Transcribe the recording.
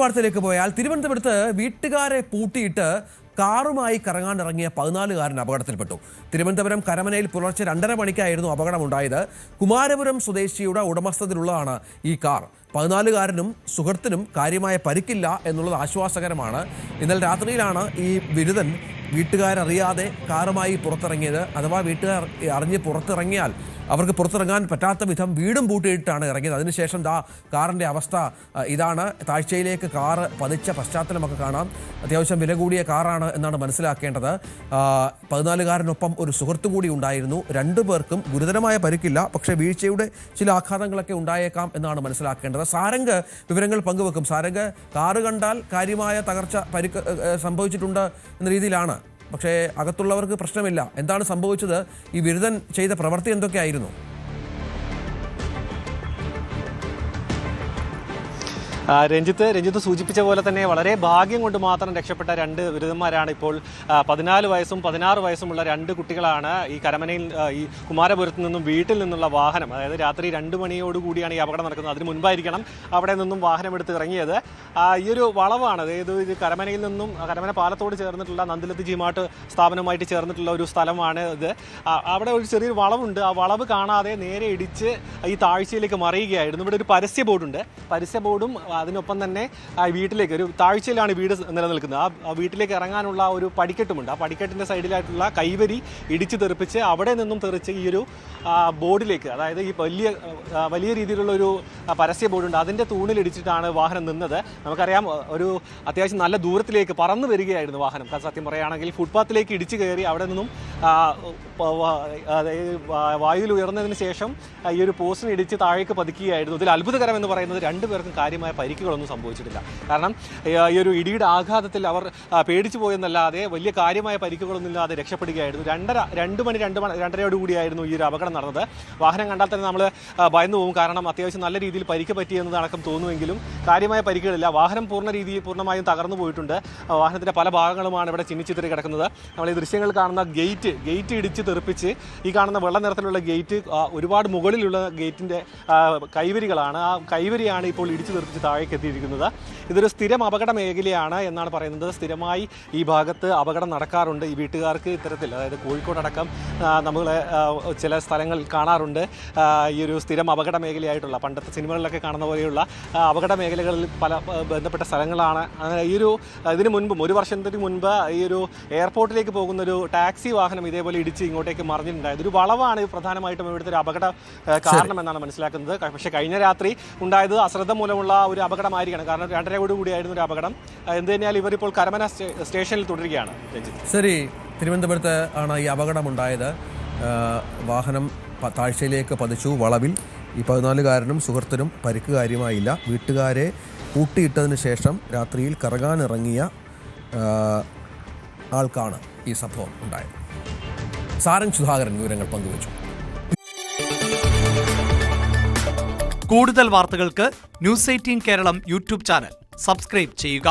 വാർത്തയിലേക്ക് പോയാൽ തിരുവനന്തപുരത്ത് വീട്ടുകാരെ പൂട്ടിയിട്ട് കാറുമായി കറങ്ങാനിറങ്ങിയ 14-കാരൻ അപകടത്തിൽപ്പെട്ടു. തിരുവനന്തപുരം കരമനയിൽ പുലർച്ചെ 2:30 മണിക്കായിരുന്നു അപകടമുണ്ടായത്. കുമാരപുരം സ്വദേശിയുടെ ഉടമസ്ഥതയിലുള്ളതാണ് ഈ കാർ. 14-കാരനും സുഹൃത്തിനും കാര്യമായ പരിക്കില്ല എന്നുള്ളത് ആശ്വാസകരമാണ്. ഇന്നലെ രാത്രിയിലാണ് ഈ ബിരുദൻ വീട്ടുകാരറിയാതെ കാറുമായി പുറത്തിറങ്ങിയത്. അഥവാ വീട്ടുകാർ അറിഞ്ഞ് പുറത്തിറങ്ങിയാൽ അവർക്ക് പുറത്തിറങ്ങാൻ പറ്റാത്ത വിധം വീടും പൂട്ടിയിട്ടാണ് ഇറങ്ങിയത്. അതിനുശേഷം കാറിൻ്റെ അവസ്ഥ ഇതാണ്. താഴ്ചയിലേക്ക് കാറ് പതിച്ച പശ്ചാത്തലമൊക്കെ കാണാം. അത്യാവശ്യം വില കൂടിയ കാറാണ് എന്നാണ് മനസ്സിലാക്കേണ്ടത്. 14-കാരനൊപ്പം ഒരു സുഹൃത്തും കൂടി ഉണ്ടായിരുന്നു. 2 പേർക്കും ഗുരുതരമായ പരിക്കില്ല, പക്ഷേ വീഴ്ചയുടെ ചില ആഘാതങ്ങളൊക്കെ ഉണ്ടായേക്കാം എന്നാണ് മനസ്സിലാക്കേണ്ടത്. സാരംഗ് വിവരങ്ങൾ പങ്കുവെക്കും. സാരംഗ്, കാറ് കണ്ടാൽ കാര്യമായ തകർച്ച പരിക്ക് സംഭവിച്ചിട്ടുണ്ട് എന്ന രീതിയിലാണ്, പക്ഷേ അകത്തുള്ളവർക്ക് പ്രശ്നമില്ല. എന്താണ് സംഭവിച്ചത്? ഈ ബിരുദൻ ചെയ്ത പ്രവൃത്തി എന്തൊക്കെയായിരുന്നു? രഞ്ജിത്ത് സൂചിപ്പിച്ച പോലെ തന്നെ വളരെ ഭാഗ്യം കൊണ്ട് മാത്രം രക്ഷപ്പെട്ട 2 ബിരുദന്മാരാണ് ഇപ്പോൾ. 14 വയസ്സും 16 വയസ്സുമുള്ള 2 കുട്ടികളാണ് ഈ കരമനയിൽ ഈ കുമാരപുരത്ത് നിന്നും വീട്ടിൽ നിന്നുള്ള വാഹനം, അതായത് രാത്രി 2 മണിയോടുകൂടിയാണ് ഈ അപകടം നടക്കുന്നത്. അതിന് മുൻപായിരിക്കണം അവിടെ നിന്നും വാഹനം എടുത്ത് ഇറങ്ങിയത്. ഈ ഒരു വളവാണ്, അതായത് ഇത് കരമനയിൽ നിന്നും കരമന പാലത്തോട് ചേർന്നിട്ടുള്ള നന്ദിലത്ത് ജിമാട്ട് സ്ഥാപനവുമായിട്ട് ചേർന്നിട്ടുള്ള ഒരു സ്ഥലമാണ് ഇത്. അവിടെ ഒരു ചെറിയൊരു വളവുണ്ട്. ആ വളവ് കാണാതെ നേരെ ഇടിച്ച് ഈ താഴ്ചയിലേക്ക് മറിയുകയായിരുന്നു. ഇവിടെ ഒരു പരസ്യ ബോർഡുണ്ട്. പരസ്യ ബോർഡും അതിനൊപ്പം തന്നെ വീട്ടിലേക്ക്, ഒരു താഴ്ചയിലാണ് വീട് നിലനിൽക്കുന്നത്. ആ വീട്ടിലേക്ക് ഇറങ്ങാനുള്ള ഒരു പടിക്കെട്ടുമുണ്ട്. ആ പടിക്കെട്ടിൻ്റെ സൈഡിലായിട്ടുള്ള കൈവരി ഇടിച്ചു തെറിപ്പിച്ച് അവിടെ നിന്നും തെറിച്ച് ഈ ഒരു ബോർഡിലേക്ക്, അതായത് ഈ വലിയ രീതിയിലുള്ള ഒരു പരസ്യ ബോർഡുണ്ട്, അതിൻ്റെ തൂണിലിടിച്ചിട്ടാണ് വാഹനം നിന്നത്. നമുക്കറിയാം, ഒരു അത്യാവശ്യം നല്ല ദൂരത്തിലേക്ക് പറന്നു വരികയായിരുന്നു വാഹനം. സത്യം പറയുകയാണെങ്കിൽ ഫുട്പാത്തിലേക്ക് ഇടിച്ചു കയറി അവിടെ നിന്നും വായുവിൽ ഉയർന്നതിന് ശേഷം ഈ ഒരു പോസ്റ്റിന് ഇടിച്ച് താഴേക്ക് പതിക്കുകയായിരുന്നു. ഇതിൽ അത്ഭുതകരം എന്ന് പറയുന്നത് 2 പേർക്കും കാര്യമായ പരിക്കുകളൊന്നും സംഭവിച്ചിട്ടില്ല. കാരണം ഈ ഒരു ഇടിയുടെ ആഘാതത്തിൽ അവർ പേടിച്ചു പോയെന്നല്ലാതെ വലിയ കാര്യമായ പരിക്കുകളൊന്നും ഇല്ലാതെ രക്ഷപ്പെടുകയായിരുന്നു. 2:30 കൂടിയായിരുന്നു ഈ ഒരു അപകടം നടന്നത്. വാഹനം കണ്ടാൽ തന്നെ നമ്മൾ ഭയന്നു പോകും. കാരണം അത്യാവശ്യം നല്ല രീതിയിൽ പരിക്ക് പറ്റിയെന്നതടക്കം തോന്നുമെങ്കിലും കാര്യമായ പരിക്കുകളില്ല. വാഹനം പൂർണ്ണമായും തകർന്നു പോയിട്ടുണ്ട്. വാഹനത്തിൻ്റെ പല ഭാഗങ്ങളുമാണ് ഇവിടെ ചിന്നിച്ചിത്തിരി കിടക്കുന്നത്. നമ്മൾ ഈ ദൃശ്യങ്ങൾ കാണുന്ന ഗേറ്റ് ഇടിച്ച് തെറിപ്പിച്ച്, ഈ കാണുന്ന വെള്ള നിറത്തിലുള്ള ഗേറ്റ് ഒരുപാട് മുകളിലുള്ള ഗേറ്റിൻ്റെ കൈവരികളാണ്. ആ കൈവരിയാണ് ഇപ്പോൾ ഇടിച്ചു തെറിപ്പിച്ച് താഴേക്ക് എത്തിയിരിക്കുന്നത്. ഇതൊരു സ്ഥിരം അപകട മേഖലയാണ് എന്നാണ് പറയുന്നത്. സ്ഥിരമായി ഈ ഭാഗത്ത് അപകടം നടക്കാറുണ്ട്. ഈ വീട്ടുകാർക്ക് ഇത്തരത്തിൽ, അതായത് കോഴിക്കോടടക്കം നമ്മൾ ചില സ്ഥലങ്ങൾ കാണാറുണ്ട്. ഈ ഒരു സ്ഥിരം അപകട മേഖലയായിട്ടുള്ള, പണ്ടത്തെ സിനിമകളിലൊക്കെ കാണുന്ന പോലെയുള്ള അപകട മേഖലകളിൽ പല ബന്ധപ്പെട്ട സ്ഥലങ്ങളാണ്. ഇതിന് മുൻപും, 1 വർഷത്തിന് മുൻപ് ഈ ഒരു എയർപോർട്ടിലേക്ക് പോകുന്നൊരു ടാക്സി വാഹനം ഇതേപോലെ ഇടിച്ച് ഇങ്ങോട്ടേക്ക് മറിഞ്ഞിട്ടുണ്ടായത്. ഒരു വളവാണ് പ്രധാനമായിട്ടും ഇവിടുത്തെ ഒരു അപകട കാരണം എന്നാണ് മനസ്സിലാക്കുന്നത്. പക്ഷേ കഴിഞ്ഞ രാത്രി ഉണ്ടായത് അശ്രദ്ധ മൂലമുള്ള ഒരു അപകടമായിരിക്കണം. കാരണം 2:30 കൂടിയായിരുന്നു ഒരു അപകടം. എന്ത് തന്നെയാൽ ഇവരിപ്പോൾ കരമന സ്റ്റേഷനിൽ തുടരുകയാണ്. ശരി, തിരുവനന്തപുരത്ത് ആണ് ഈ അപകടമുണ്ടായത്. വാഹനം താഴ്ചയിലേക്ക് പതിച്ചു. വളവിൽ ഈ 14-കാരനും സുഹൃത്തിനും പരിക്ക് കാര്യമായില്ല. വീട്ടുകാരെ പൂട്ടിയിട്ടതിന് ശേഷം രാത്രിയിൽ കറങ്ങാനിറങ്ങിയ ആൾക്കാണ് ഈ സംഭവം ഉണ്ടായത്. സാരംഗ് സുധാകരൻ വിവരങ്ങൾ പങ്കുവച്ചു. കൂടുതൽ വാർത്തകൾക്ക് News 18 Keralam YouTube channel subscribe ചെയ്യുക.